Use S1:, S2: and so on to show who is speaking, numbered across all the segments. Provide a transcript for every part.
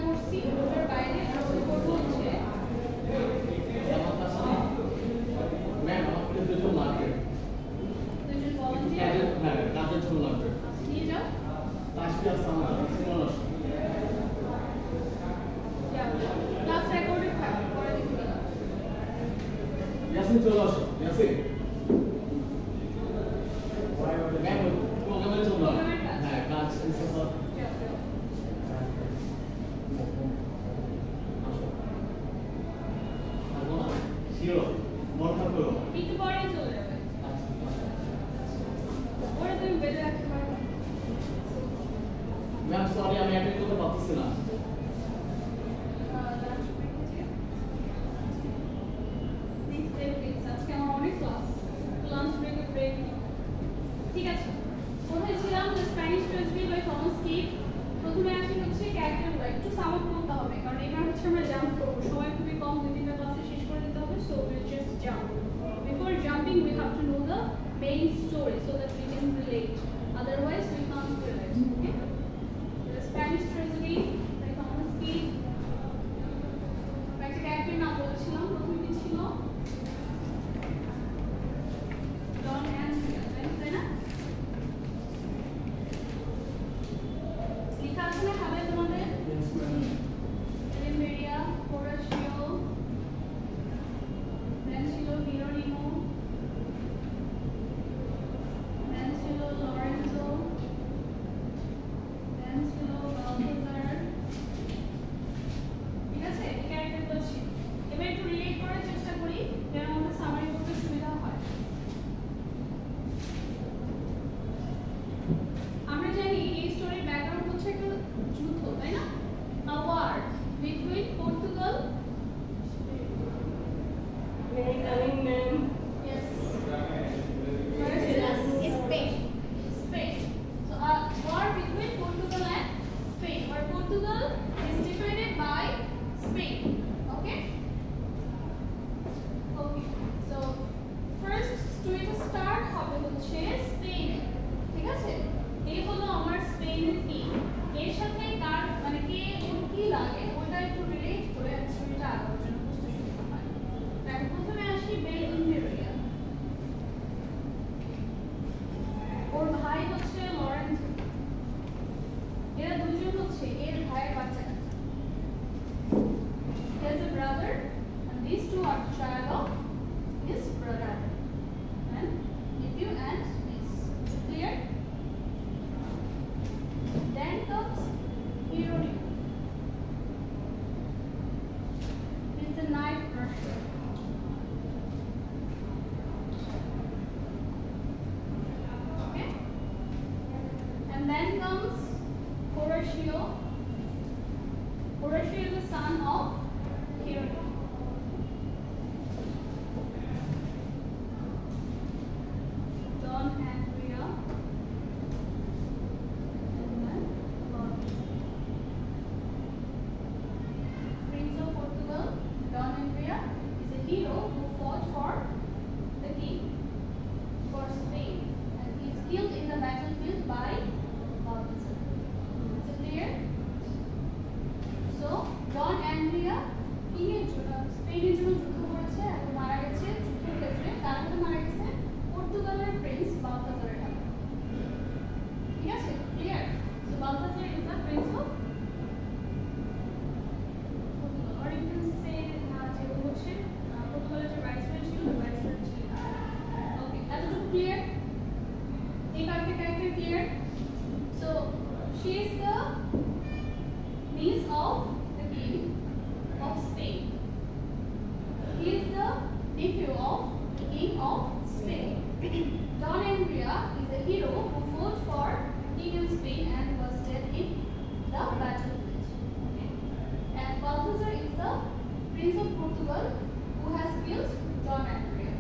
S1: করছি ওটার বাইরে আর ওই করবো হচ্ছে
S2: ম্যাম আমাকে দুটো লাগবে
S1: দুজন ভলান্টিয়ার
S2: হ্যাঁ কাজের জন্য লাগবে
S1: নিয়ে যাও
S2: তাসফিয়া সামাদ সিমনস
S1: যাও ক্লাস রেকর্ডেড থাকবে পরে দেখবে
S2: ইয়াসিন চলে আসো ইয়াসিন ম্যাম প্রোগ্রামের জন্য হ্যাঁ কাজ স্যার শিওর মন খারাপ করো
S1: একটু পরে চলে যাবে ওরা তুমি বেঁধে রাখতে পারবে
S2: ম্যাম সরি আমি অ্যাটেন্ড করতে পারতেছি না
S1: আজকে আমার অনেক ক্লাস লাঞ্চ ব্রেকের ব্রেক ঠিক আছে কোথায় ছিলাম যে Spanish treasury by Thomas kit প্রথমে আসি হচ্ছে ক্যারেক্টারগুলো একটু সামাপ করতে হবে কারণ এবার হচ্ছে আমরা জাম্প করবো সময় খুবই কম 2-3টা ক্লাসে শেষ করে দিতে হবে so will just jump before jumping we have to know the main story so that we can relate otherwise we can't relate okay the Spanish treasury by Thomas Kyd একটা ক্যারেক্টার নাম বলেছিলাম প্রথমে কি ছিল ডন অ্যান্ড্রিয়া তাই না লেখা আছে না হবে তোমাদের এলিমেরিয়া হোরাসিও দেন ছিল হিরোনিমো দেন ছিল লরেন্জো দেন ছিল বালথাজার ঠিক আছে এই ক্যারেক্টারগুলো ছিল এবার একটু রিলেট করার চেষ্টা করি যেন আমাদের সামারি করতে সুবিধা হয় আমরা জানি এই স্টোরির ব্যাকগ্রাউন্ড হচ্ছে একটা যুদ্ধ তাই না a war between Portugal
S3: coming ma'am.
S1: yes Spain so a war between Portugal and Spain where Portugal is defended by Spain okay so first story to start হবে হচ্ছে স্পেন ঠিক আছে এই হলো আমার স্পেনের টিম এর সাথে কার মানে কে ওর কি লাগে ওটা একটু রিলেট করে আমি স্টোরিটা আগানোর জন্য বুঝতে সুবিধা হয় তাই প্রথমে আসি বেল ইনভেরিয়া ওর ভাই হচ্ছে লরেন্স এরা দুজন হচ্ছে এর ভাইয়ের বাচ্চা কাচ্চা he has a brother and these two are the child of his brother and nephew and niece is it clear then comes Hironim. He's the night rusher. Okay? And then comes Horatio. Horatio is the son of Hironim. Don Andrea. Prince of Portugal, Don Andrea, is a hero who fought for the king, for Spain, and he is killed in the battlefield by Balthazar. Is it clear? So, Don Andrea, স্পেনের জন্য যুদ্ধ করেছে এবং মারা গেছে যুদ্ধের ক্ষেত্রে তার মধ্যে মারা গেছে পর্তুগালের প্রিন্স বালথাজারের হাতে ঠিক আছে clear so Balthazar is the Prince of or you can say যে ও হচ্ছে পর্তুগালের যে ভাইসরয় ছিল ভাইসরয় ছিল ওকে এতটুকু ক্লিয়ার এই character clear so she is the niece of the king of Spain. He is the nephew of the king of Spain. Don Andrea is a hero who fought for king in Spain and was dead in the battlefield. Okay. And Balthazar is the prince of Portugal who has killed Don Andrea.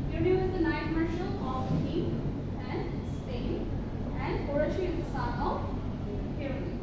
S1: Hironim is the knight marshal of the king and Spain, and Horatio is the son of Hironim.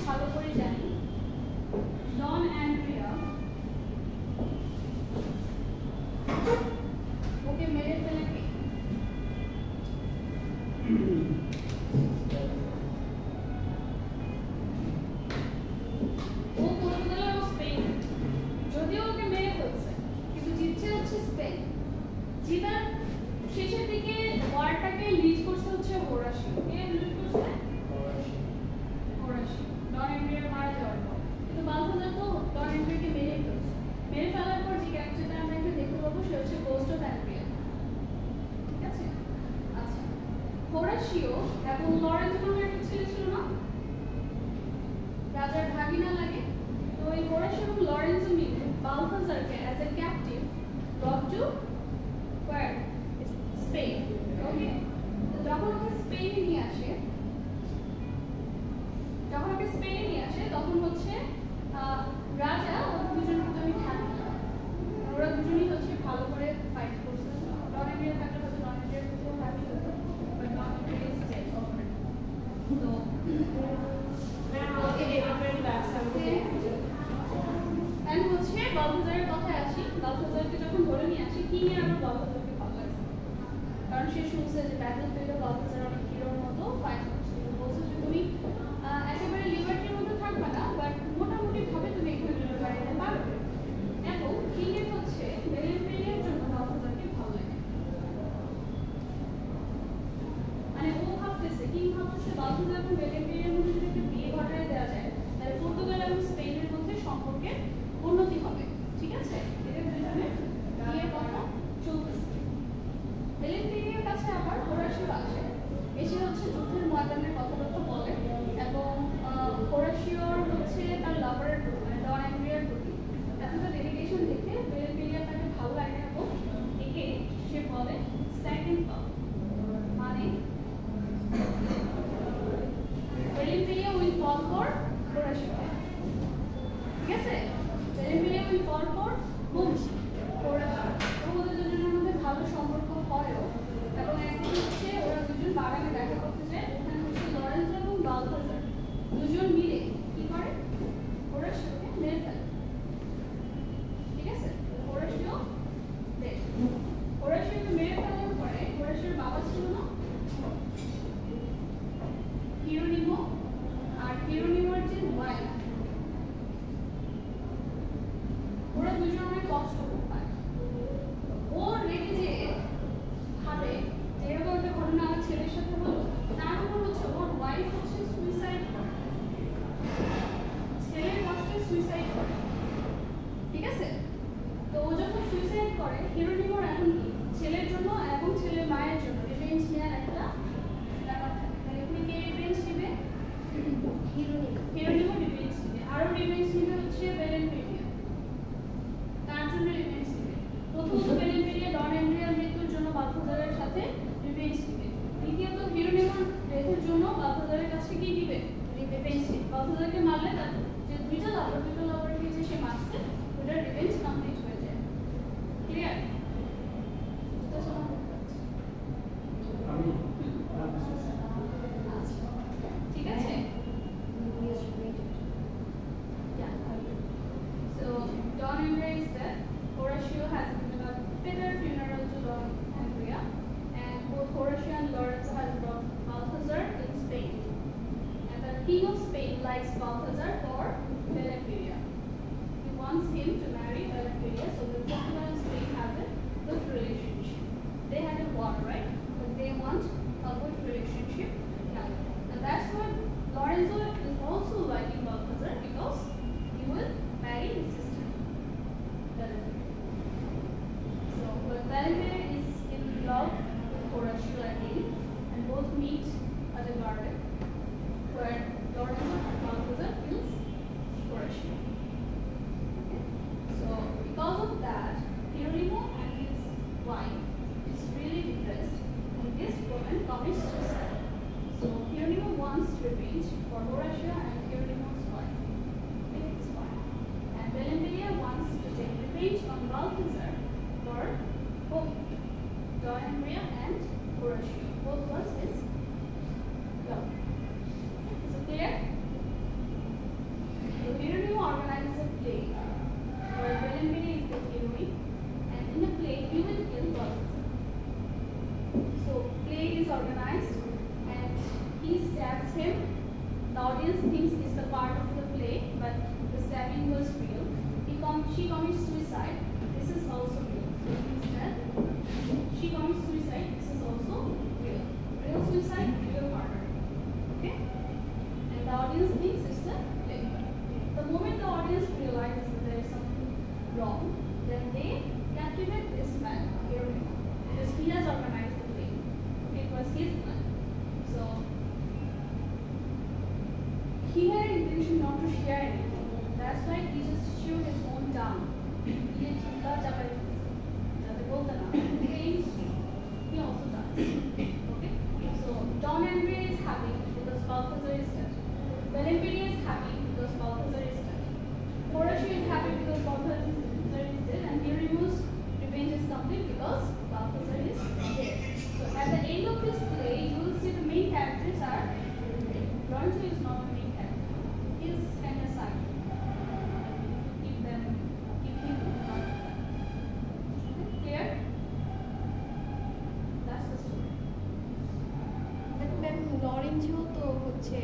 S1: ভালো করে জানি ডন Andrea ওকে মেরে ফেলে কে? ও Portugal ও Spain, যদিও ওকে মেরে ফেলছে কিন্তু জিতছে হচ্ছে স্পেন। জিতার শেষের দিকে ওয়ারটাকে লিড করছে হচ্ছে হোরাসিও। কে লিড করছে? হোরাসিও। ডন অ্যান্ড্রিয়া মারা যাওয়ার পর কিন্তু বালথাজার তো ডন অ্যান্ড্রিয়াকে মেরে ফেলছে। মেরে ফেলার পর যে ক্যারেক্টারটা আমরা এখানে দেখতে পাবো সে হচ্ছে গোস্ট অফ অ্যান্ড্রিয়া। ঠিক আছে? আচ্ছা, হোরাসিও এবং লরেন্স নামে একটা ছেলে ছিল না, রাজার ভাগিনা লাগে। তো এই হোরাসিও এবং লরেন্সো মিলে বালথাজারকে as a captive brought to where? Spain. Okay, যখন ওকে স্পেনে নিয়ে আসে তখন হচ্ছে রাজা ওদের দুজনের প্রতি হ্যাপি। ওরা দুজনেই হচ্ছে ভালো করে ফাইট করছে। ডন অ্যান্ড্রিয়া থাকলে হয়তো ডন অ্যান্ড্রিয়ার প্রতিও হ্যাপি হতো, but Don Andrea is dead already. তো এন্ড হচ্ছে বালথাজারের কথায় আসি। বালথাজারকে যখন ধরে নিয়ে আসি, কিং এর আমার বালথাজারকে ভালো লাগছে, কারণ সে শুনছে যে ব্যাটল ফিল্ডে বালথাজার অনেক হিরোর মতো ফাইট করছে। বলছে যে তুমি একেবারে লিবার্টির মধ্যে থাকবে না, বাট মোটামুটি ভাবে তুমি এখানে লিবার্টি বাড়াতে পারবে। এবং কিং এর হচ্ছে বেলেনপেরিয়ার জন্য বালথাজারকে ভালো লাগে। মানে ও ভাবতেছে, কিং ভাবতেছে বালথাজার এবং বেলেনপেরিয়ার মধ্যে যদি একটা বিয়ে ঘটায় দেওয়া যায় তাহলে পর্তুগাল এবং স্পেনের মধ্যে সম্পর্কের উন্নতি হবে। ঠিক আছে, এদের দুজনের বিয়ের কথা চলতেছে। বেলেনপেরিয়ার কাছে আবার হোরাসিও আসে, এসে হচ্ছে যুদ্ধের ময়দানের কথাবার্তা বলে এবং হোরাসিওর হচ্ছে তার লাভারের প্রতি মানে ডন অ্যান্ড্রিয়ার প্রতি এতটা ডেডিকেশন দেখে বেলেনপেরিয়া তাকে ভালো লাগে এবং একে সে বলে সেকেন্ড লাভ। মানে বেলেনপেরিয়া উইল ফল ফর হোরাসিও। ঠিক আছে, বেলেনপেরিয়া উইল ফল ফর হোরাসিও। ওদের দুজনের মধ্যে ভালো সম্পর্ক হয়ও এবং একদিন হচ্ছে ওরা দুজন বাগানে দেখা করতে যায়। ওখানে হচ্ছে লরেন্স এবং বালথাজার দুজন মিলে কি করে? হোরাসিওকে মেরে ফেলে। ঠিক আছে, হোরাসিও দেখ, হোরাসিওকে মেরে ফেলার পরে হোরাসিওর বাবা ছিল না হিরোনিমো, আর হিরোনিমোর যে ওয়াইফ, ওরা দুজন অনেক কষ্ট পায়। ও রেগে যে ভাবে যে এরকম একটা ঘটনা আমার ছেলের সাথে হলো, তার উপর হচ্ছে ওর ওয়াইফ হচ্ছে সুইসাইড করে, ছেলের কষ্টে সুইসাইড করে। ঠিক আছে, তো ও যখন সুইসাইড করে হিরোনিমোর এখন কি ছেলের জন্য এবং ছেলের মায়ের জন্য রিভেঞ্জ নেওয়ার একটা ব্যাপার থাকে। তাহলে এখানে কে রিভেঞ্জ নেবে? হিরোনিমো রিভেঞ্জ নেবে। আরো রিভেঞ্জ নেবে হচ্ছে বেলেনপেরিয়া, তার জন্য রিভেঞ্জ নেবে। প্রথমত বেলেনপেরিয়া ডন অ্যান্ড্রিয়ার মৃত্যুর জন্য বালথাজারের সাথে রিভেঞ্জ নেবে। দ্বিতীয়ত হিরোনিমোর ডেথের জন্য বালথাজারের কাছে কি দিবে? রিভেঞ্জ নেবে। বালথাজারকে মারলে তার যে দুইটা লাভারকে যে সে মারছে ওটার রিভেঞ্জ কমপ্লিট হয়ে যায়। ক্লিয়ার? ঠিক আছে। So Don Andrea is dead. Horatio has given a bitter funeral to Don Andrea, and both Horatio and Lorenzo has brought Balthazar in Spain. And the King of Spain likes Balthazar for Belenperia. He wants him to marry Belenperia so that Portugal and Spain have a good relationship. They had a war, right? But they want a good relationship now. And that's why Lorenzo is also liking Balthazar, because he will marry his sister, Belenperia. So, but Belenperia is in love with Horatio again, and both meet at a garden where Lorenzo and Balthazar kills Horatio. Okay? So, because of that, Hieronymo and his wife is really depressed, and this woman commits suicide. So, Hieronymo wants revenge for Horatio and Hieronymo's wife. Okay, his wife. And Belenperia wants to take revenge on Balthazar for both Don Andrea and Horatio. Both was his love. Is it clear? kill Balthazar. So play is organized and he stabs him. The audience thinks it's the part of the play, but the stabbing was real. She commits suicide. This is also real. So it means that she commits suicide. This is also real. Real suicide, real murder. Okay? And the audience thinks it's the play. The moment the audience realizes that there is something wrong, then they captivate this man, hero, because he has organized the play. It was his plan. So he had intention not to share anything. That's why he just chewed his own tongue. He also does. Okay? So Don Andrea is happy because Balthazar is dead. Belempedia is happy because Balthazar is dead. Horatio is happy because Balthazar is dead, and Eurymus' revenge is complete because Balthazar is dead. So at the end of this play, you will see the main characters are dead. Lorenzo is not the main character. He is kind of side. Keep him not. Clear? That's the story.
S3: But then Lorenzo তো হচ্ছে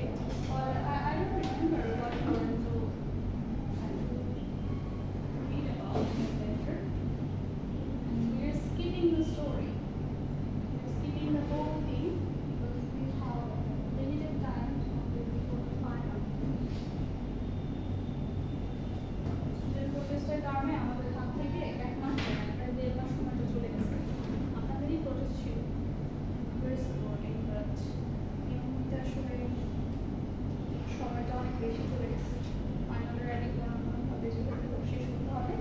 S1: Or I don't remember what Lorenzo read about later. And we're skipping the story. We're skipping the whole thing because we have limited time before the final. Student protesটের কারণে আমাদের হাত থেকে এক মাস প্রায় 1.5 মাস সময়টা চলে গেছে। আপনাদেরই প্রোটেস্ট ছিল। Very supporting, but এই মুহূর্তে আসলে সময়টা অনেক বেশি চলে গেছে। ফাইনালের আগে কোনোভাবে যেভাবে হোক শেষ করতে হবে।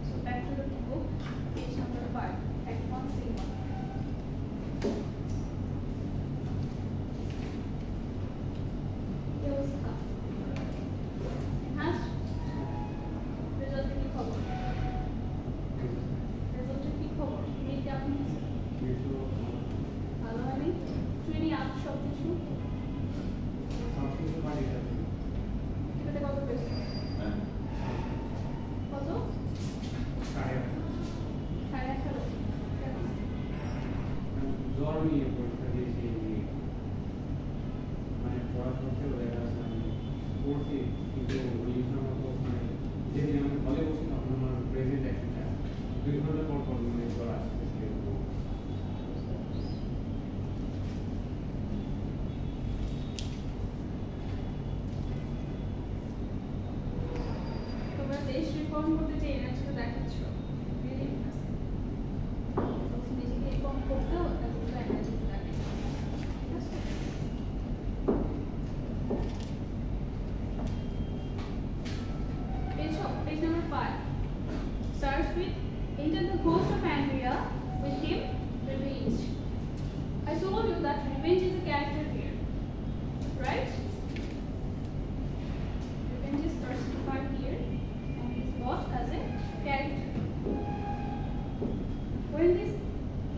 S1: So back to the book, page number 5, Act 1, Scene 1. কি অবস্থা? Enhanced? রেজাল্টের কি খবর? রেজাল্টের কি খবর? মেয়ে কেমন হয়েছে? ভালো হয়নি? ট্রেনে আছে সব কিছু? এটাতে কত পেয়েছো? কত? 18.5? কেন?
S4: জ্বর নিয়ে পরীক্ষা দিয়েছি মানে পড়াশোনা হয়ে গেছে আমি পড়ছি কিন্তু ওইটার মতো মানে যেদিন আমি হলে বসি তখন আমার প্রেজেন্ট অ্যাকশনটা 2 ঘন্টা পর পর মানে জ্বর আসতেছে
S1: তোমরা দেশ রিফর্ম করতে যে এনার্জিটা দেখাচ্ছ রিয়েলি ইন্টারেস্টিং। নিজেকে রিফর্ম করতেও এতটা এনার্জি লাগে। ঠিক আছে? Page number 5 starts with enter the ghost of Andrea, with him revenge. I told you that revenge is a character here, right? Revenge is personified here and is brought as a character. When this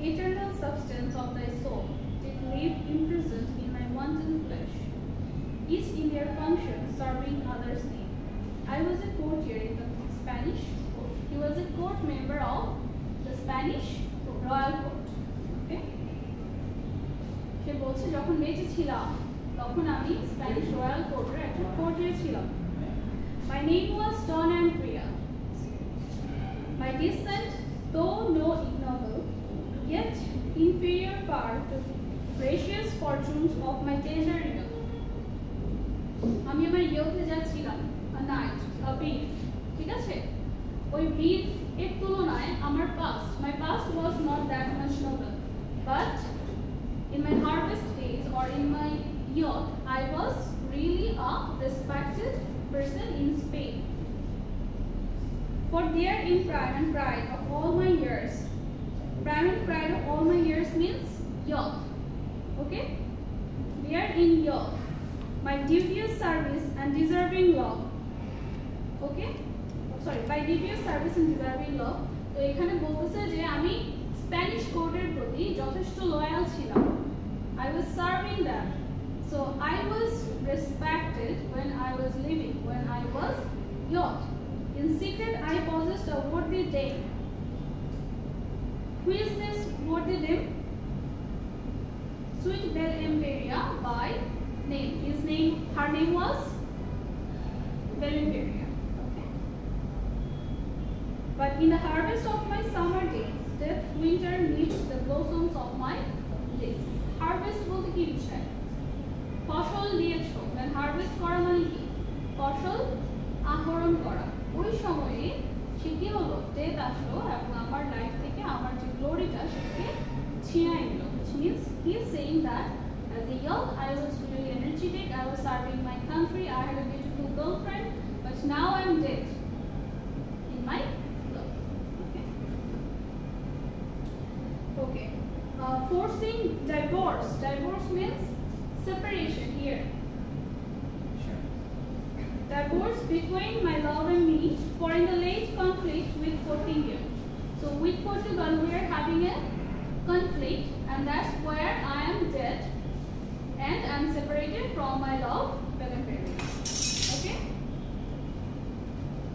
S1: eternal substance of thy soul did live imprisoned in my wanton flesh, each in their function serving others' need. I was a courtier in the Spanish court. He was a court member of the Spanish royal court. Okay? সে বলছে যখন বেঁচে ছিলাম তখন আমি Spanish royal কোর্টের একটা courtier ছিলাম। My name was Don Andrea. My descent, though no ignoble, yet inferior far to the gracious fortunes of my tender rival. আমি আমার ইয়তে যাচ্ছিলাম a knight, a bid, ঠিক আছে? ওই bid এর তুলনায় আমার my past was not that much noble, but in my harvest days or in my youth, I was really a respected person in Spain. For there in prime and pride of all my years, prime and pride of all my years means youth. Okay? There in youth, my duteous service and deserving love. Okay? Sorry, by duteous service and deserving love. তো এখানে বলতেছে যে আমি Spanish কোর্টের প্রতি যথেষ্ট loyal ছিলাম। I was serving them. So I was respected when I was living, when I was young. In secret, I possessed a worthy dame. Who is this? What the name? Sweet Belemperia by name. Her name was Belemperia. Okay. But in the harvest of my summer days, death, winter nipped the blossoms of my days. Harvest বলতে কি বুঝায়? ফসল দিয়েছো। মানে harvest করা মানে কি? ফসল আহরণ করা। ওই সময়ে সে কি হলো? ডেথ আসলো এবং আমার লাইফ থেকে আমার যে গ্লোরিটা সেটাকে ছিনাই নিল। Which means he is saying that as a young I was really energetic, I was serving my country, I had a beautiful girlfriend, but now I'm dead in my love. Okay. Okay. Forcing divorce. Divorce means separation here. Sure. Divorce between my love and me for in the late conflict with Portugal. So with Portugal we are having a conflict and that's where I am dead and I am separated from my love Belemperia. Okay?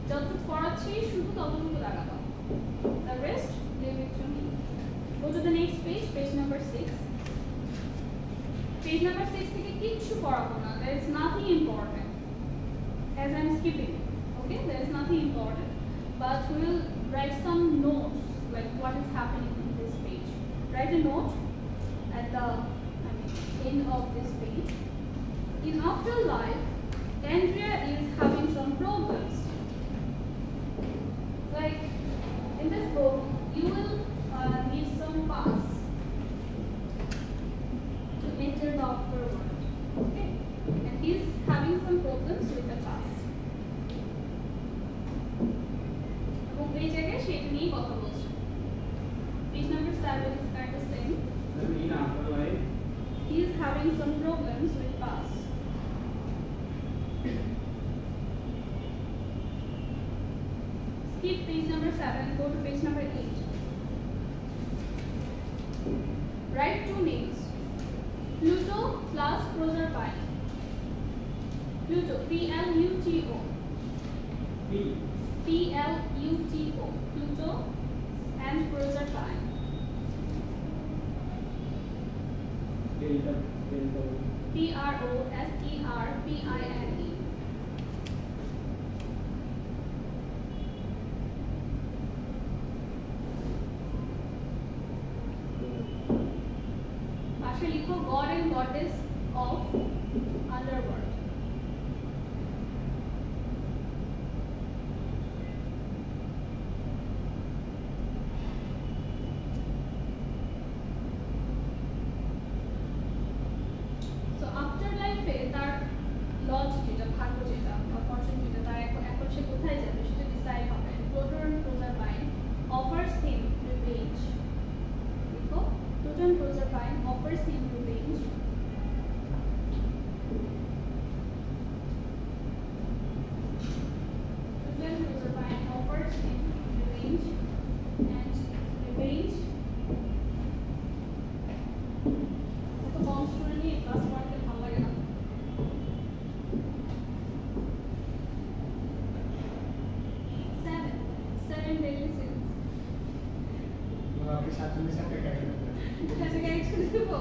S1: যতটুকু পড়াচ্ছি শুধু ততটুকু লাগাবো। The rest leave it to me. Go to the next page, page number 6. Page number 6 থেকে কিচ্ছু পড়াবো না. There is nothing important. As I am skipping, okay? There is nothing important. But we will write some notes, like what is happening in this page. Write a note at the end of this page. In afterlife, Andrea is having some problems. Like in this book, you will need some pass to enter the upper world. Okay? And he's having some problems with the pass. এবং এই জায়গায় সেটা নিয়ে কথা বলছে। Page number 7 is kind of same.
S4: In afterlife,
S1: He is having some problems with pass. Skip page number 7, go to page number 8. Write two names. Pluto plus Proserpine. Pluto, P-L-U-T-O. P-L-U-T-O. Pluto and Proserpine. P-R-O-S-E-R-P-I-N-E. পাশে লিখো God and Goddess of Underworld. So afterlife এ তার lodge যেটা ভাগ্য যেটা বা Fortune যেটা তার এখন সে কোথায় যাবে সেটা ডিসাইড হবে। Pluto and Proserpine offers him revenge. দেখো Pluto and Proserpine offers him revenge. Pluto and Proserpine offers him revenge and revenge. এত কম স্টুডেন্ট নিয়ে ক্লাস পড়াতে ভালো লাগে না। Seven deadly sins.
S2: আপনি 47 সাথে কাটে
S1: এটাকে একসাথে দেবো?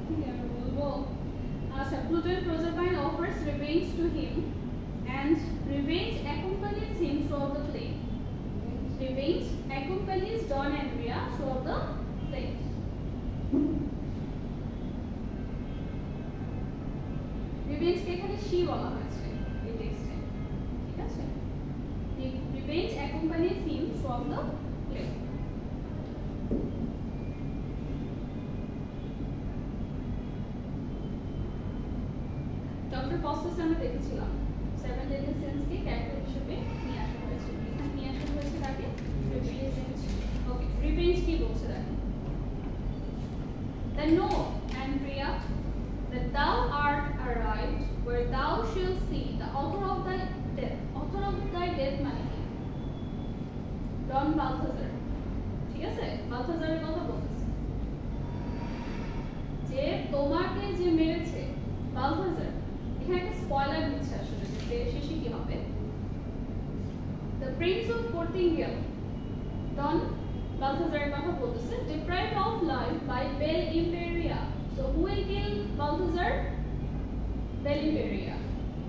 S1: কি আর বলবো? আচ্ছা, Pluto and Proserpine offers revenge to him and revenge accompanies him throughout the play. Revenge accompanies Don and Rhea throughout the play. Revenge কে এখানে she বলা হয়েছে এই টেক্সটে। ঠিক আছে? Revenge accompanies him throughout the play. Doctor Foster আমরা দেখেছিলাম 7 deadly sins কে character হিসেবে নিয়ে আসা হয়েছে। এখানে নিয়ে আসা হয়েছে তাকে রিভেঞ্জ। ওকে, রিভেঞ্জ কি বলছে দেখো। Then know, Andrea, that thou art arrived where thou shalt see the author of thy death. Author of thy death মানে কি? ডন বালথাজার। ঠিক আছে? বালথাজারের কথা বলতেছে। যে তোমাকে যে মেরেছে বালথাজার। এখানে একটা স্পয়লার দিচ্ছে আসলে যে শেষে কি হবে। The prince of Portugal Don Balthazar কথা বলতেছে, deprived of life by Bel Imperia. So who will kill Balthazar? Bel Imperia.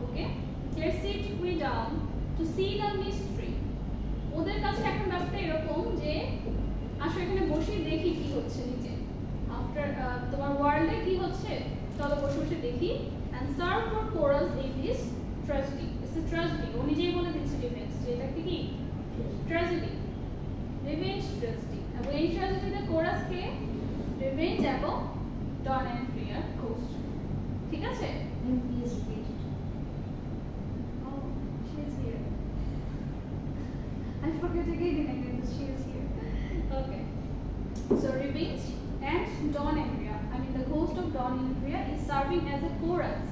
S1: Okay. Here sit we down to see the mystery. ওদের কাছে এখন ব্যাপারটা এরকম যে আসলে এখানে বসে দেখি কি হচ্ছে নিচে। আফটার তোমার ওয়ার্ল্ডে কি হচ্ছে চলো বসে বসে দেখি and serve for chorus in this tragedy. It's a tragedy. ও নিজেই বলে দিচ্ছে ডিফেন্স যে এটা কি ট্র্যাজেডি, রিভেঞ্জ ট্র্যাজেডি। এবং এই ট্র্যাজেডিতে কোরাসকে রিভেঞ্জ এবং ডন এন্ড প্রিয়ার ঘোস্ট। ঠিক আছে?
S3: Please repeat it.
S1: Oh, she is here. I forget again and again that she is here. Okay. So revenge and Don Andrea, I mean the ghost of Don Andrea is serving as a chorus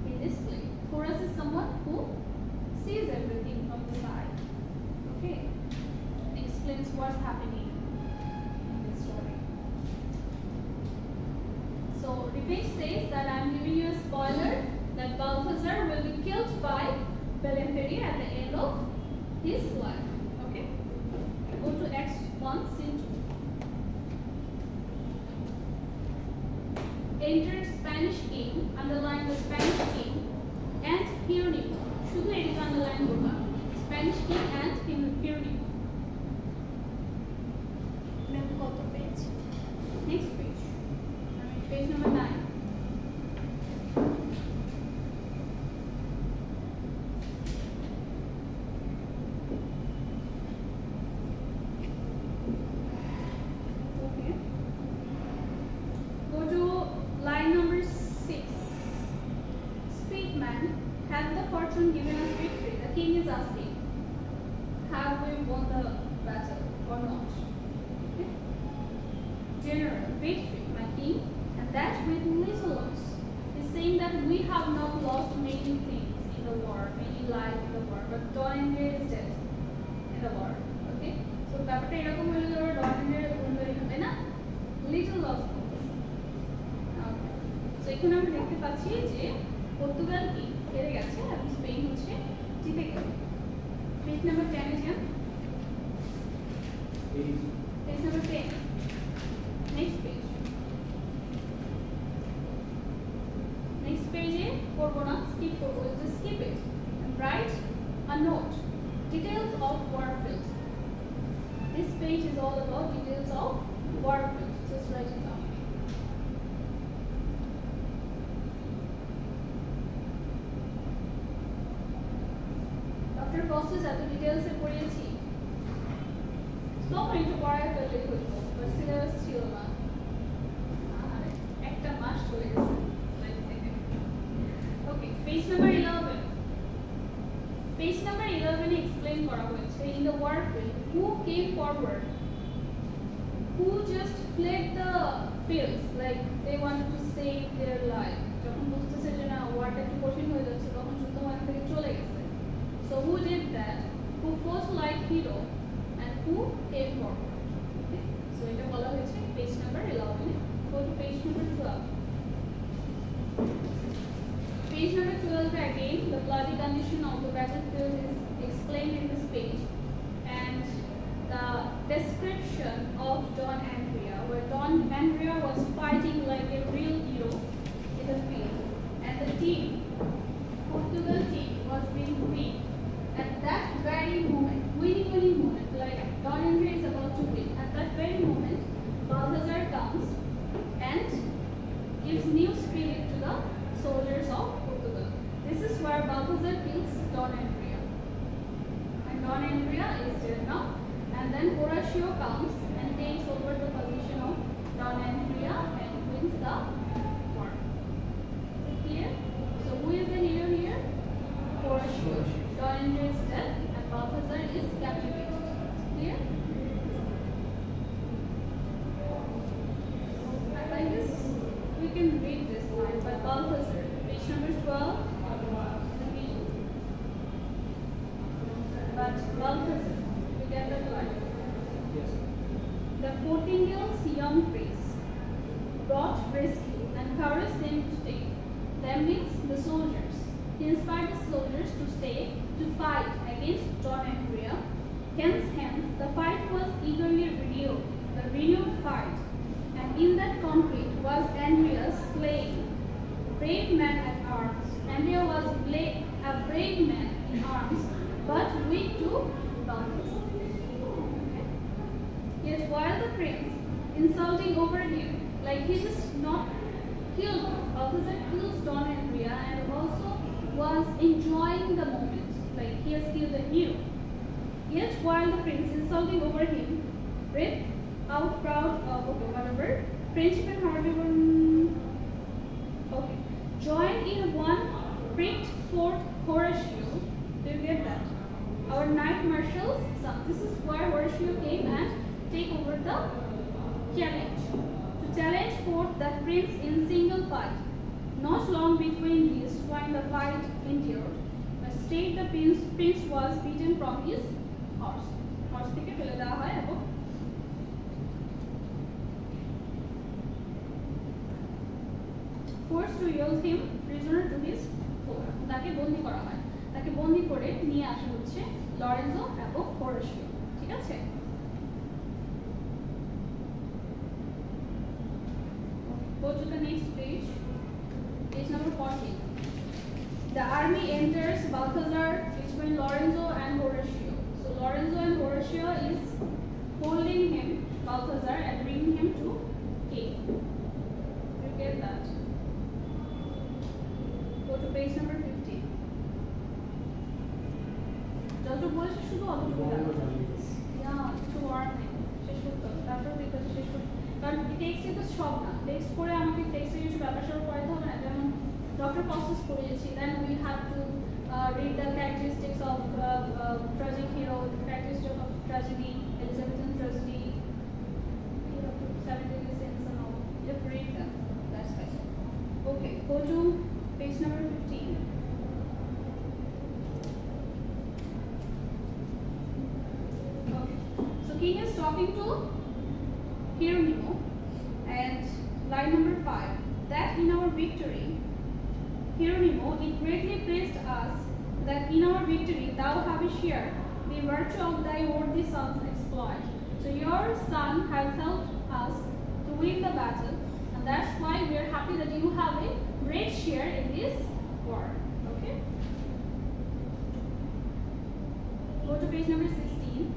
S1: in this play. Chorus is someone who sees everything from the side. Okay. Explains what's happening in the story. So revenge says that I am giving you a spoiler that Balthazar will be killed by Belenperi at the end of his life. Okay. Go to Acts 1, scene 2. Enter Spanish king, underline the Spanish king and Hieronymus. শুধু এটাকে underline করবা। Spanish king and Hieronymus.
S3: Ma'am কত page?
S1: Next page. Page number 9. Okay. Go to line number 6. Speak, man. Have the fortune given us victory? The king is asking. Have we won the battle or not? Okay. General, victory, my king, and that with little loss. He's saying that we have not lost many things in the war, many lives in the war, but Don Andrea is dead in the war. Okay? So ব্যাপারটা এরকম হলো যে ওরা Don Andrea উন্নয়ন হবে না, little loss করতেছে। Okay. So এখানে আমরা দেখতে পাচ্ছি যে পর্তুগাল কি হেরে গেছে এবং স্পেন হচ্ছে জিতে গেল। পেজ নাম্বার 10 এ যান। Page number 10. Next page. Next page এ করবো না, skip করবো, just skip it and write a note. Details of Warfield. This page is all about details of Warfield. Just write it down. Dr. Foster's এত details এ পড়িয়েছি। তখন একটু পড়ায় ফেললে হইতো, but syllabus ছিল না। একটা মাস চলে গেছে life থেকে। Okay, page number 11. Page number 11 এ explain করা হয়েছে in the warfield who came forward, who just fled the fields like they wanted to save their life. যখন বুঝতেছে যে না ওয়ারটা একটু কঠিন হয়ে যাচ্ছে তখন যুদ্ধ মাঠ থেকে চলে গেছে। So who did that? Who fought like hero and who came forward? Okay, so এটা বলা হয়েছে page number 11. Go to page number 12. Page number 12 again, the bloody condition of the battlefield is explained in this page, and the description of Don Andrea, where Don Andrea was fighting like a real hero in the field, and the team, Portugal team, was being weak. At that very moment, winning moment, like Don Andrea is about to win, at that very moment, Balthazar comes and gives new spirit to the soldiers of Portugal. This is where Balthazar kills Don Andrea. And Don Andrea is dead now. And then Horatio comes and takes over the position of Don Andrea and wins the war. Is it clear? So who is the hero here? Horatio. Don Andrea is dead and Balthazar is captivated. Clear? I guess we can read this line by Balthazar, page number 12. But Balthazar, you get that line?
S4: Yes.
S1: The Portingals young priest brought rescue and encouraged them to stay. That means the soldiers. He inspired the soldiers to stay, to fight against Don Andrea, Hence, the fight was eagerly renewed, the renewed fight, and in that conflict was Andreas slain, brave man at arms. Andrea was a brave man in arms, but weak to Balthazar. Yet while the prince insulting over him, like he just not killed Balthazar kills Don Andrea and also was enjoying the moment, like he has killed a hero. Yet while the prince insulting over him, breathed out proud of whatever, friendship and harmony, joined in one pricked Fort Horatio. Do you get that? Our knight marshals, this is where Horatio came and take over the challenge. To challenge Fort that prince in single fight. Not long between these, when the fight endured, the state the prince was beaten from his horse. Horse থেকে ফেলে দেওয়া হয় এবং forced to yield him prisoner to his foe. তাকে বন্দী করা হয়। তাকে বন্দী করে নিয়ে আসা হচ্ছে লরেন্জো এবং হোরাসিও। ঠিক আছে? Go to the next page. Page number 14. The army enters Balthazar between Lorenzo and Horatio. So Lorenzo and Horatio is holding him, Balthazar, and bringing him to king. You get that? Go to page number 15. যতটুকু বলেছে শুধু অতটুকু একটু warning শেষ করতে হবে তারপর দেখতে শেষ করতে কারণ টেক্সটে তো সব না টেক্সট করে আমাকে টেক্সটে কিছু ব্যাপার স্যাপার পড়াতে হবে না যেমন ডক্টর ফস্টাস পড়িয়েছি then we have to read the characteristics of tragic hero, the characteristics of tragedy, Elizabethan tragedy, Seven Deadly Sins and all. You have to read them. That's fine. Okay, go to page number 15. Okay, so king is talking to Hieronymo, and line number 5. That in our victory, Hieronymo, it greatly pleased us that in our victory thou hast shared the virtue of thy worthy son's exploit. So your son has helped us to win the battle, and that's why we are happy that you have a great share in this war. Okay? Go to page number 16.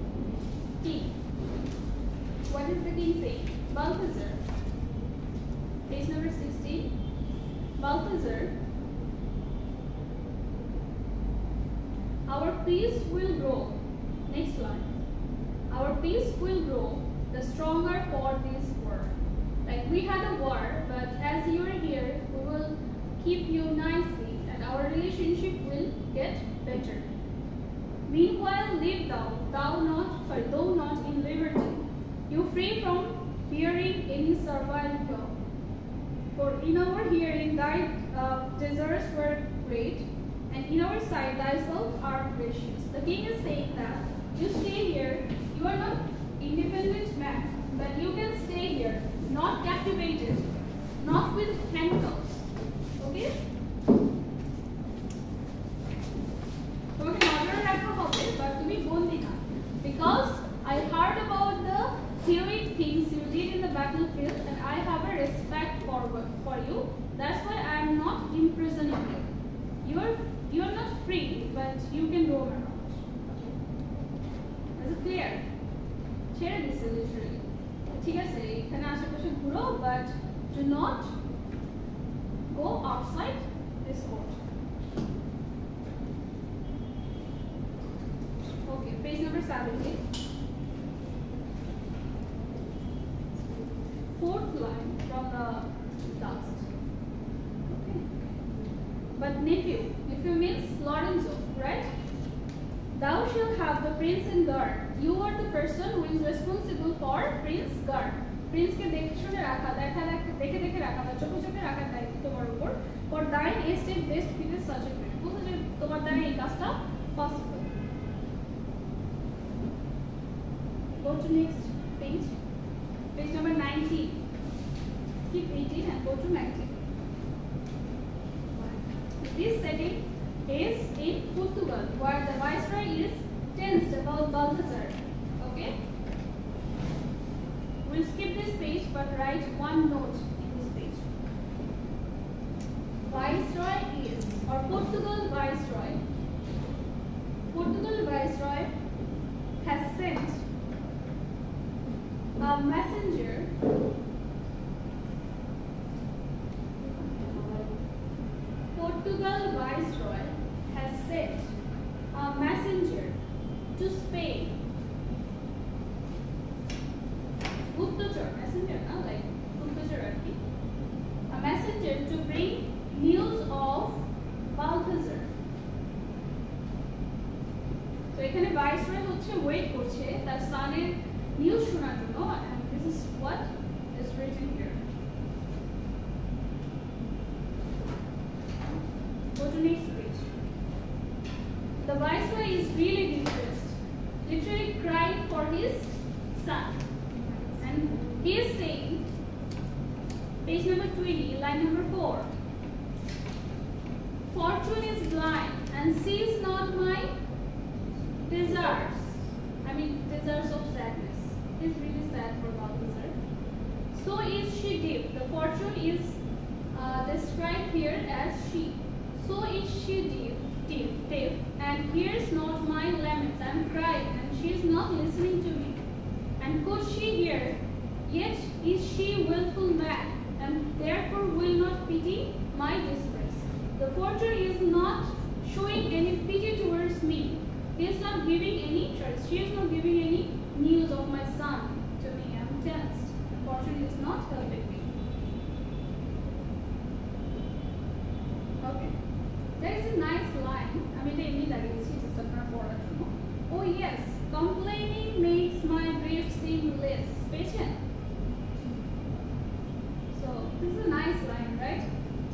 S1: King. What is the king saying? Balthazar. Page number 16. Balthazar. Our peace will grow. Next line. Our peace will grow the stronger for this war. Like we had a war, but as you are here, we will keep you nicely and our relationship will get better. Meanwhile, live though not in liberty, you free from fearing any servile dog. For in our hearing thy deserts were great, and in our sight thyself art gracious. The king is saying that you stay here, you are not independent man, but you can stay here, not captivated, not with handcuffs. Okay? তোমাকে নজরে রাখা হবে, but তুমি বন্দী না. Because I heard about the heroic things you did in the battlefield, and I have a respect for you. That's why I am not imprisoning you. You are not free, but you can roam around. Is it clear? ছেড়ে দিছে literally. ঠিক আছে এখানে আশেপাশে ঘুরো, but do not go outside this court. Okay, page number 17. Fourth line from the last. Okay. But nephew means Lorenzo, right? Thou shalt have the prince in guard. You are the person who is responsible for prince guard. Prince ke dekhe shune rakha, dekhe rakha, ba chokhe chokhe rakha daitto tomar upor. For thine estate best fitted such a prince. Bozho je tomar দ্বারা এই কাজটা possible. Go to next page. Page number 19. Skip 18 and go to 19. This setting is in Portugal, where the viceroy is tensed about Balthazar. Okay? We'll skip this page but write one note in this page. Viceroy is, or Portugal Viceroy has sent a messenger to Spain. Messenger, like a messenger to bring news of Balthazar. So এখানে viceroy হচ্ছে wait করছে তার সানের news শোনার জন্য, and this is what is written here. Go to next page. The viceroy is really distressed, literally crying for his son, and he is saying, page number 20, line number 4. Fortune is blind and sees not my desires. Desires of sadness. It's really sad for Balthazar. So is she deaf. The fortune is described here as she. So is she deaf, and hears not my laments. I am crying, and she is not listening to me. And could she hear? Yet is she willful mad, and therefore will not pity my distress. The fortune is not showing any pity towards me. He is not giving any choice. She is not giving any news of my son to me. I am tensed. The fortune is not helping me. Okay. There is a nice line. Oh yes, complaining makes my grief seem less. Patient. So this is a nice line, right?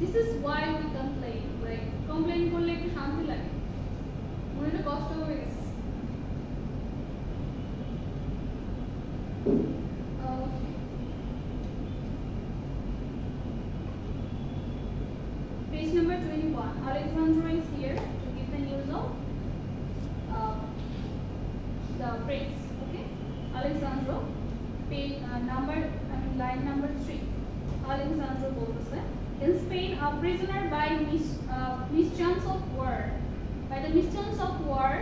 S1: This is why we complain. Like complain korle ekটু শান্তি লাগে, মনে কষ্ট হয়ে গেছে। Page number 21. Alexandra is here to give the news of the prince. Okay, Alexandra. Page line number 3. Alexandra বলতেছে, in Spain, a prisoner by mischance of war. By the mischance of war,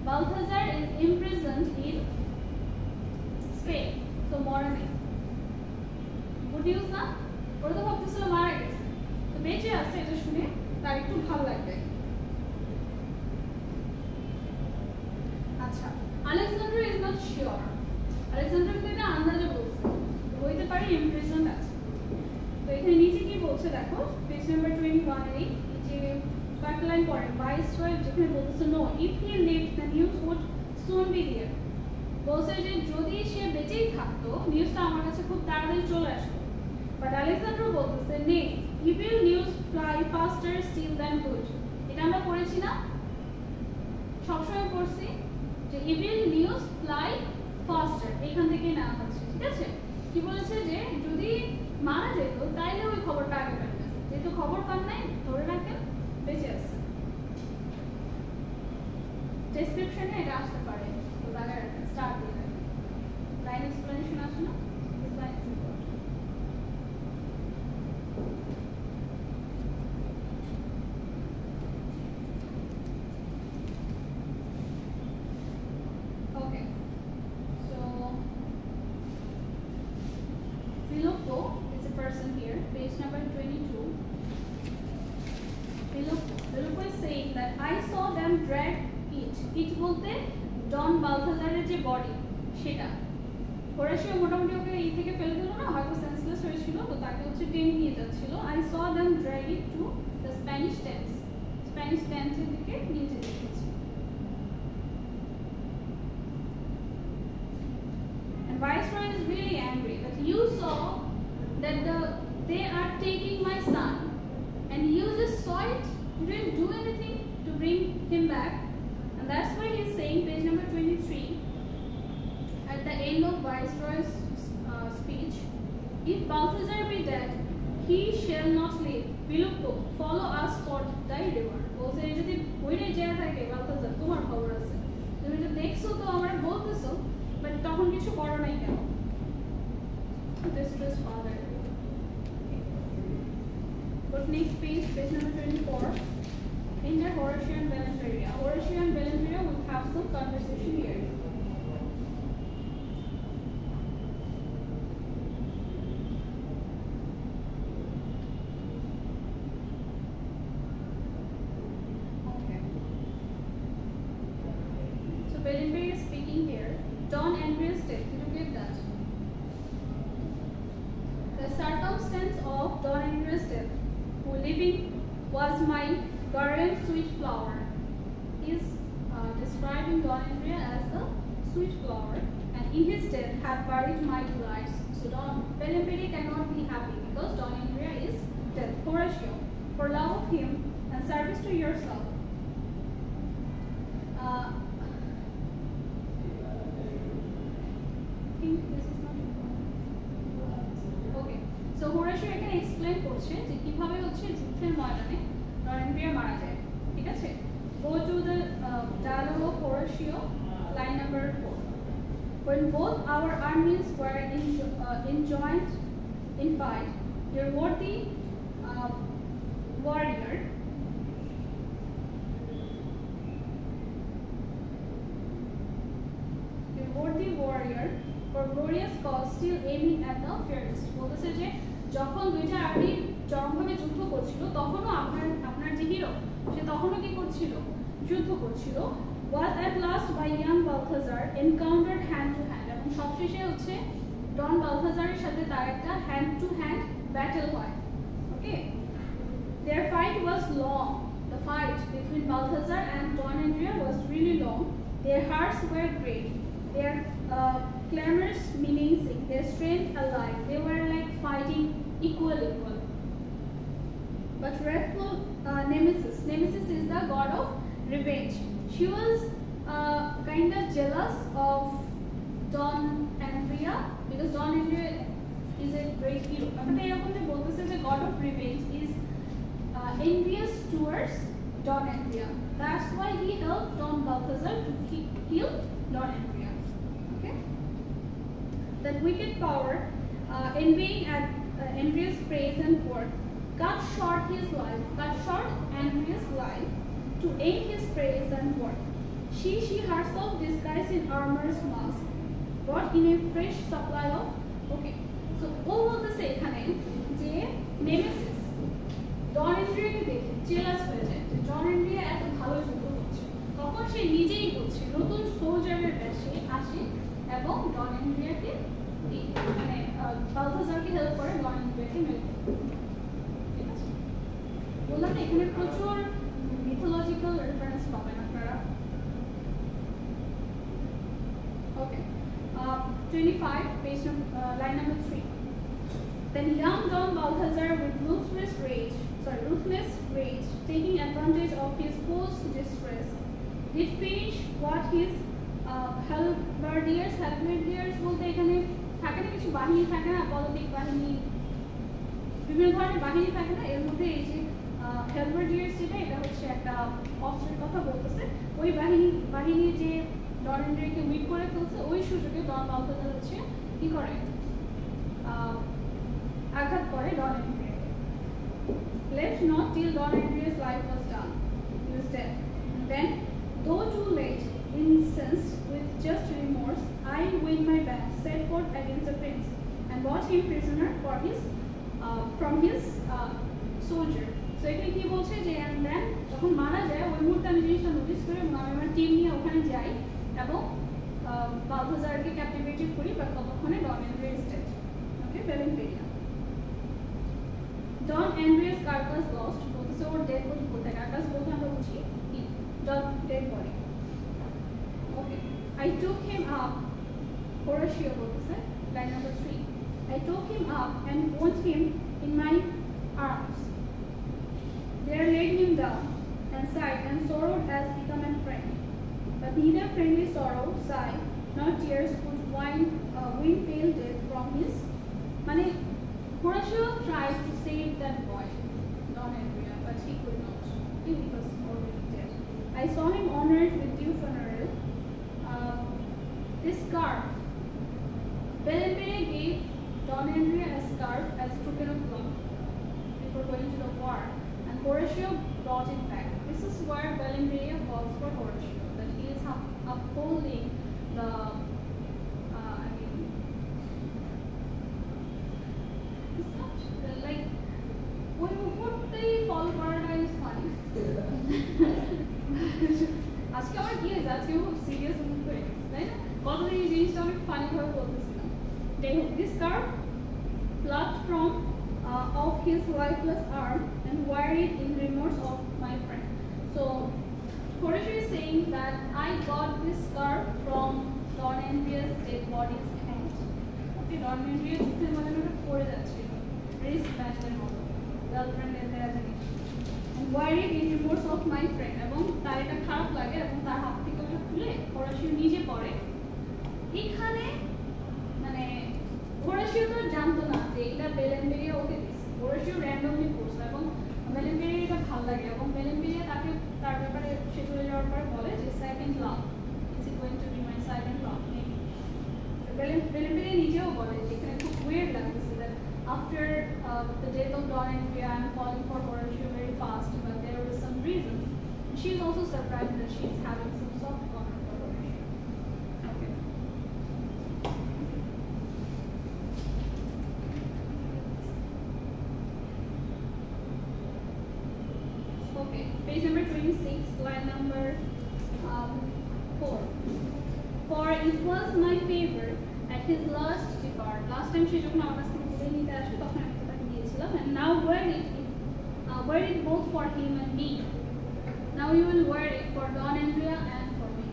S1: Balthazar is imprisoned in Spain. So morning. Good news na? ওরা তো ভাবতেছিল মারা গেছে, তো বেঁচে আছে, এটা শুনে তার একটু ভালো লাগবে। আচ্ছা, Alexander is not sure. Alexander কিন্তু এটা আন্দাজে বলছে, হইতে পারে imprisoned আছে। তো এখানে নিচে কি বলছে দেখো, পেজ নাম্বার 21 এই যে কয়েকটা লাইন পরে ভাইসরয় যেখানে বলতেছে no if he lived the news would soon be here. বলছে যে যদি সে বেঁচেই থাকতো নিউজটা আমার কাছে খুব তাড়াতাড়ি চলে আসতো। বাট আলেকজান্ডার বলতেছে নে evil news fly faster still than good. এটা আমরা পড়েছি না, সবসময় পড়ছি যে ইভিল নিউজ ফ্লাই ফাস্টার, এখান থেকে নেওয়া হচ্ছে। ঠিক আছে, কি বলেছে যে যদি মারা যেত তাইলে ওই খবরটা আগে পাইতেন, যেহেতু খবর পান নাই ধরে রাখেন বেঁচে আছে। ডেসক্রিপশনে এটা আসতে পারে, তো তাহলে স্টার্ট দিয়ে রাখেন। লাইন এক্সপ্লেনেশন আসে না, this line is important. Okay, so Filippo is a person here, page number 22. Filippo is saying that I saw them drag it বলতে ডন বালথাজারের যে বডি সেটা হোরাসিও মোটামুটি ওকে এই থেকে ফেলে দিল না, হয়তো সেন্সলেস হয়েছিল, তো তাকে হচ্ছে টেনে নিয়ে যাচ্ছিল। I saw them drag it to the Spanish tents. Spanish টেন্টের দিকে নিয়ে যেতে দেখেছি। And Viceroy is really angry that you saw that they are taking my son and you just saw it, you didn't do anything to bring him back. And that's why he's saying, page number 23, at the end of Viceroy's speech, if Balthazar be dead, he shall not live. Filippo, follow us for the river. বলছে যদি ওইটাই জেয়া থাকে Balthazar, তোমার খবর আছে, তুমি যদি but তখন কিছু করো নাই কেন? Distressed father. But next page, page number 24. Enter Horatio and Belenveria. Horatio and Belenveria will have some conversation here. Okay. So Belenveria is speaking here. Don Andreas death. Did you get that? The circumstance of Don Andreas death, who living was my garden sweet flower, is describing Don Andrea as the sweet flower, and in his death have buried my delights. So Don Belenveria cannot be happy because Don Andrea is dead. Horatio, for love of him and service to yourself. I think this is not important. Okay. So Horatio এখানে explain করছে যে কিভাবে হচ্ছে যুদ্ধের ময়দানে ডন এন্ড্রিয়া মারা যায়। ঠিক আছে? Go to the dialogue of Horatio, line number 4. When both our armies were enjoined in fight, your worthy warrior for glorious cause still aiming at the fairest. বলতেছে যে যখন দুইটা আর্মি চরমভাবে যুদ্ধ করছিল তখনও আপনার যে হিরো সে তখনও কি করছিল? যুদ্ধ করছিল। Was at last by young Balthazar encountered hand to hand, এবং সবশেষে হচ্ছে ডন বালথাজারের সাথে তার একটা হ্যান্ড টু হ্যান্ড ব্যাটল হয়। ওকে, their fight was long. The fight between Balthazar and Don Andrea was really long. Their hearts were great. Their clamors menacing, their strength alive. They were like fighting equal. But wrathful Nemesis is the god of revenge. She was kind of jealous of Don Andrea because Don Andrea is a great hero. But এরকম যে বলতেছে যে god of revenge is envious towards Don Andrea. That's why he helped Don Balthazar to kill Don Andrea. Okay. That wicked power, envying at Andrea's praise and worth, cut short Andrea's life to aim his praise and worth. She herself disguised in armor's mask, brought in a fresh supply of. Okay, so ও বলতেছে এখানে যে Nemesis ডন এন্ড্রিয়াকে দেখে jealous হয়ে যায় যে ডন এন্ড্রিয়া এত ভালো যুদ্ধ করছে, তখন সে নিজেই করছে নতুন সোলজারের বেশে আসে এবং ডন এন্ড্রিয়াকে মানে বালথাজারকে হেল্প করে ডন এন্ড্রিয়াকে মেরে দেয়। ঠিক আছে, বললাম না এখানে প্রচুর মিথোলজিক্যাল রেফারেন্স পাবেন আপনারা। ওকে, 25 page line number 3. Then young Don Balthazar with ruthless rage, taking advantage of his forced distress, did finish what his halberdiers বলতে এখানে থাকে না কিছু বাহিনী থাকে না, পদাতিক বাহিনী, বিভিন্ন ধরনের বাহিনী থাকে না, এর মধ্যে এই যে halberdiers যেটা এটা হচ্ছে একটা অস্ত্রের কথা বলতেছে। ওই বাহিনী যে ডন এন্ড্রিয়াকে উইক করে ফেলছে, ওই সুযোগে ডন বালথাজার হচ্ছে কি করে আঘাত করে ডন এন্ড্রিয়াকে। Left not till Don Andrea's life was done. He was dead. Then, though too late, incensed with just remorse, I with my band set forth against the prince and brought him prisoner for his from his soldier. So এখানে কি বলছে যে and then যখন মারা যায় ওই মুহূর্তে আমি জিনিসটা নোটিস করে আমি আমার টিম নিয়ে ওখানে যাই এবং বালথাজারকে ক্যাপটিভেটেড করি, বাট ততক্ষণে Don Andrea is dead. Okay, Bel Imperia. Don Andrea's carcass lost, বলতেছে ওর ডেড বডি কোথায়, কার্কাস বলতে আমরা বুঝি কি dead body. Okay, I took him up, Horatio বলতেছে line number 3. I took him up and put him in my arms. There laid him down and sighed and sorrowed as become a friend. But neither friendly sorrow, sigh, nor tears could win pale death from his. মানে Horatio tried to save that boy, Don Andrea, but he could not. He was already dead. I saw him honored with due funeral. This scarf where Belengaria falls for Horatio, that he is upholding the it's not like what they fall paradise funny. আজকে আমার কি হয়েছে আজকে খুব serious mood হয়ে গেছে তাই না কতদিন এই জিনিসটা অনেক ফানি ভাবে বলতেছিলাম যাই হোক this curve plucked from of his lifeless arm and wired it in remorse of my friend. So Horatio is saying that I got this scarf from Don Andrea's dead body's hand. Okay, Don Andrea চোখের মধ্যে ওটা পড়ে যাচ্ছে risk ব্যান্ডের মতো girlfriend এর জানি and wired it in remorse of my friend এবং তার এটা খারাপ লাগে এবং তার হাত থেকে ওটা খুলে Horatio নিজে পড়ে এখানে মানে Horatio তো জানতো না যে এটা বেলেনবেরিয়া ওকে দিছে Horatio randomly পড়ছে এবং বেলেনবেরিয়া এটা ভালো লাগে এবং বেলেনবেরিয়া তাকে তার ব্যাপারে সে চলে যাওয়ার পর বলে যে second love is it going to be my second love Bel Imperia নিজেও বলে যে এখানে খুব ওয়ের্ড লাগতেছে that after the death of Don Andrea I am falling for Horatio very fast but there were some reasons she is also surprised that she is having some soft corner for Horatio. Okay. Okay, page number 26, line number 4. For it was my favor at his last depart. Last time she যখন আমার কাছ থেকে তুলে নিতে আসে তখন আমি তাকে দিয়েছিলাম and now wear it both for him and me. Now you will wear it for Don Andrea and for me.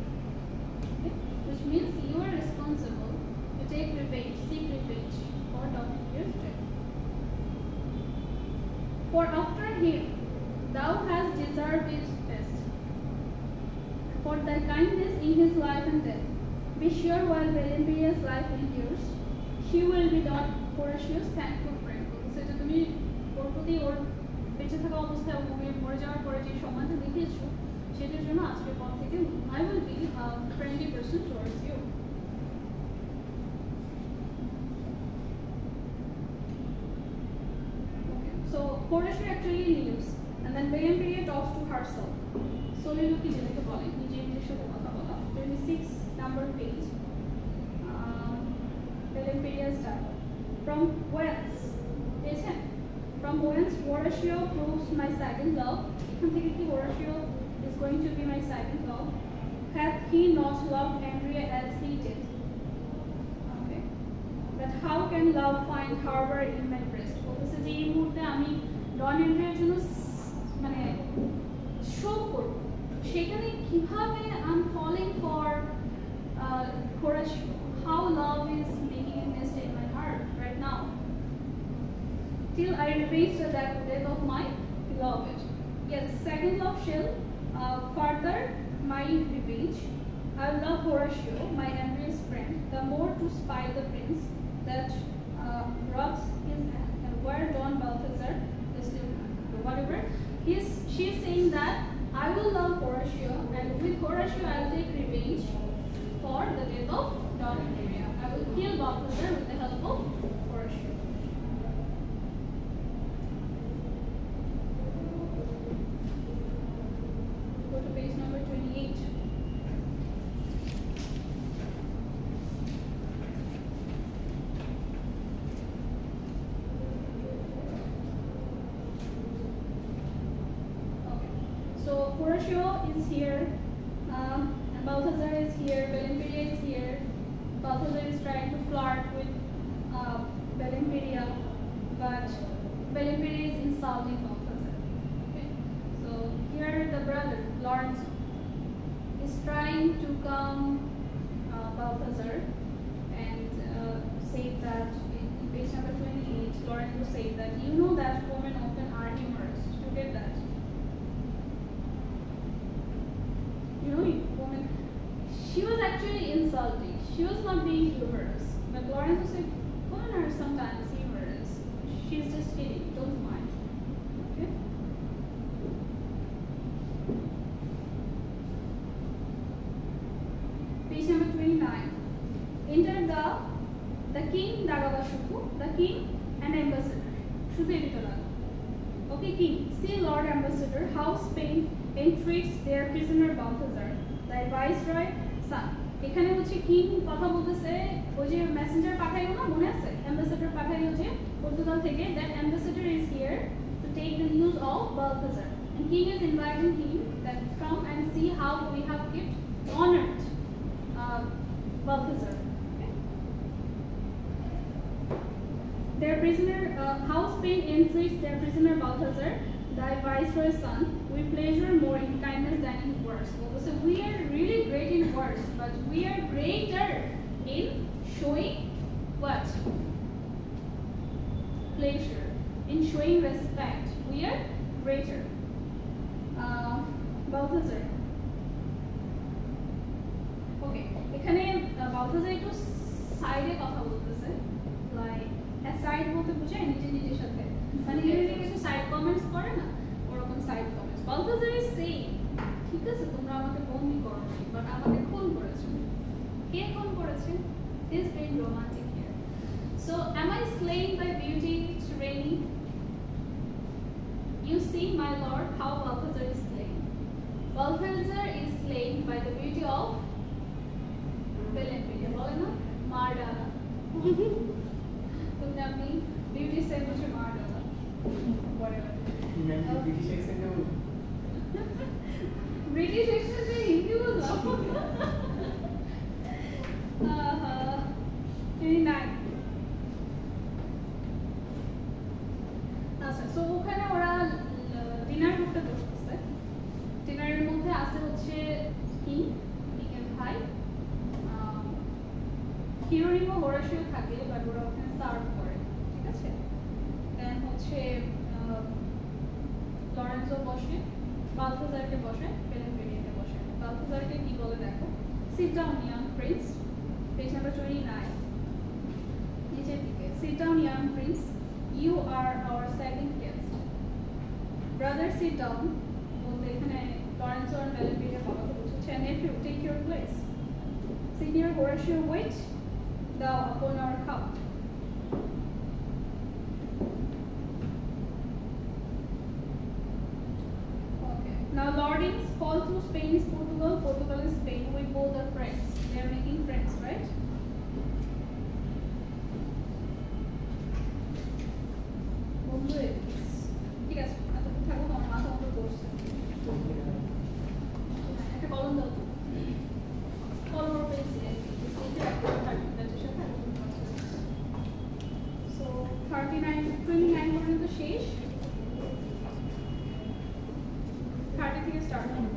S1: Okay? Which means you are responsible to take revenge, seek revenge for Don Andrea's death. For after him thou hast deserved his best. For thy kindness in his life and death. Be sure while Belemberia's life endures, she will be Don Horatio's thankful friend. So যে তুমি ওর প্রতি ওর বেঁচে থাকা অবস্থায় মরে যাওয়ার পরে যে সম্মানটা দেখিয়েছো সেটার জন্য আজকের পর থেকে I will be a friendly person towards you. Okay. So Horatio actually leaves. And then Belengaria talks to herself. Soliloquy যেটাকে বলে নিজের সাথে কথা বলা 26 number page. Belengaria's dialogue. From whence? From whence Horatio proves my second love. এখান থেকে কি Horatio is going to be my second love. Hath he not loved Andrea as he did? Okay. But how can love find harbor in my breast? বলতেছে যে এই মুহূর্তে আমি ডন এন্ড্রিয়ার জন্য মানে শো করব সেখানে কিভাবে I am falling for Horatio how love is making a nest in my heart right now till I revenge the death of my beloved. Yes, second love shall further my revenge. I love Horatio, my Andrea's friend, the more to spite the prince that brought his hand and where Don Balthazar is whatever. She's saying that I will love Horatio and with Horatio I will take revenge for the death of Don Andrea. I will kill Balthazar with the help of Horatio. Go to page number 28. So Horatio is here, and Balthazar is here, Belengaria is here. Balthazar is trying to flirt with Belengaria, but Belengaria is insulting Balthazar. Okay. So here the brother, Lorenzo, is trying to calm Balthazar and say that in page number 28, Lorenzo said that you know that women often are humorous. You get that? You know, woman, she was actually insulting. She was not being humorous. But Lorenzo said, women are sometimes humorous. She's just kidding. Don't mind. Okay? Page number 29. Enter the king, Dagabashuku, the king and ambassador. Okay, king, see Lord Ambassador, how Spain entreats their prisoner Balthazar, thy viceroy son. এখানে হচ্ছে king কথা বলতেছে, ওই যে Messenger পাঠাইলো না, মনে আছে? Ambassador পাঠাইলো যে পর্তুগাল থেকে, that ambassador is here to take the news of Balthazar. And king is inviting him that come and see how we have kept honored Balthazar. Okay? Their prisoner, how Spain entreats their prisoner Balthazar, thy viceroy's son, with pleasure more in kindness than in words. So we are really great in words, but we are greater in showing what? Pleasure. In showing respect. We are greater. Balthazar. Okay. এখানে Balthazar একটু সাইডে কথা বলতেছে, like aside বলতে বোঝায় নিজের সাথে, মানে ইউজুয়ালি কিছু সাইড কমেন্টস করে না, ওরকম side comments. Balthazar is saying, ঠিক আছে তোমরা আমাকে বন্দি করো নাই, বাট আমাকে খুন করেছো। কে খুন করেছে? Is being romantic here. So am I slain by beauty to reign? You see, my lord, how Balthazar is slain. Balthazar is slain by the beauty of Belenpedia, বলে না? Mardana. तुमने अपनी ब्यूटी से मुझे मार डाला। Whatever.
S2: ब्रिटिश एक्सेंट है वो।
S1: ब्रिटिश एक्सेंट में हिंदी बोलो। 29. আচ্ছা, সো ওখানে ওরা ডিনার করতে বসতেছে। ডিনারের মধ্যে আছে হচ্ছে কিং এর ভাই, হিরোরিমো হোরাশিও থাকে, বাট ওরা ওখানে সার্ভ করে, ঠিক আছে? দেন হচ্ছে লরেন্সো বসে, বালথাজারকে বসে, বেলেনপেডিয়াকে বসে। বালথাজারকে কি বলে দেখো, sit down young prince, page number 29 নিচের দিকে, sit down young prince, you are our second guest. Brother sit down বলতে এখানে লরেন্সো আর বেলেনপেডিয়ার কথাকে বোঝাচ্ছে। Nephew take your place, senior Horatio wait thou upon our cup. Okay. Now lordings, fall through Spain is Portugal, Portugal is Spain. We both are friends. They are making friends, right? বন্ধু ঠিক আছে, এতক্ষণ থাকো, আমার মাথা মতো করছে। একটা কলম দাও, কলম ওর পেয়েছি। So 29 পর্যন্ত শেষ, 30 থেকে স্টার্ট হবে।